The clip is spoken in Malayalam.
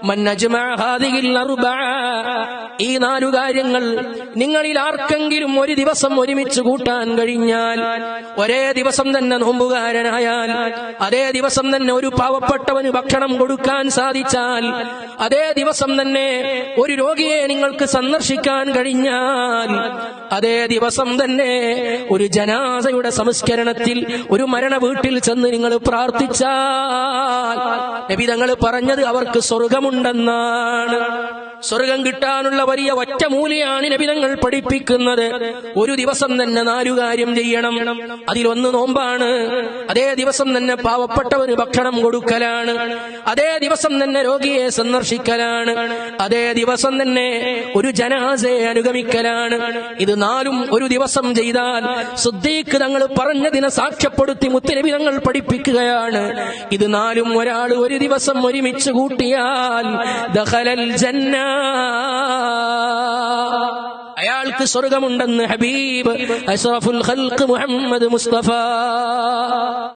മൻ അജ്മഅ ഹാദിഹിൽ അർബഅ, ഈ 4 കാര്യങ്ങൾ നിങ്ങളിൽ ആർക്കെങ്കിലും ഒരു ദിവസം ഒരുമിച്ച് കൂട്ടാൻ കഴിഞ്ഞാൽ, ഒരേ ദിവസം തന്നെ നോമ്പുകാരനായാൽ, അതേ ദിവസം തന്നെ ഒരു പാവപ്പെട്ടവന് ഭക്ഷണം കൊടുക്കാൻ സാധിച്ചാൽ, അതേ ദിവസം തന്നെ ഒരു രോഗിയെ നിങ്ങൾക്ക് സന്ദർശിക്കാൻ കഴിഞ്ഞാൽ, അതേ ദിവസം തന്നെ ഒരു ജനാസയുടെ സംസ്കരണത്തിൽ ഒരു മരണ വീട്ടിൽ ചെന്ന് നിങ്ങൾ പ്രാർത്ഥിച്ചാൽ, നബി തങ്ങൾ പറഞ്ഞത് അവർക്ക് സ്വർഗമുണ്ടെന്നാണ്. സ്വർഗം കിട്ടാനുള്ള വലിയ ഒറ്റമൂലിയാണ് നബി തങ്ങൾ പഠിപ്പിക്കുന്നത്. ഒരു ദിവസം തന്നെ 4 കാര്യം ചെയ്യണം. അതിലൊന്ന് നോമ്പാണ്. അതേ ദിവസം തന്നെ പാവപ്പെട്ടവന് ഭക്ഷണം കൊടുക്കലാണ്. അതേ ദിവസം തന്നെ രോഗിയെ സന്ദർശിക്കലാണ്. അതേ ദിവസം തന്നെ ഒരു ജനാസയെ അനുഗമിക്കലാണ്. ഇത് 4 ഒരു ദിവസം ചെയ്താൽ, സിദ്ദീഖ് തങ്ങൾ പറഞ്ഞതിനെ സാക്ഷ്യപ്പെടുത്തി മുത്തുനബി തങ്ങൾ പഠിപ്പിക്കുകയാണ്, ഇത് 4 ഒരാൾ ഒരു ദിവസം ഒരുമിച്ച് കൂട്ടിയാൽ ദഖലൽ ജന്ന, അയാൾക്ക് സ്വർഗമുണ്ടെന്ന് ഹബീബ് അഷ്റഫുൽ ഖൽഖ് മുഹമ്മദ് മുസ്തഫ.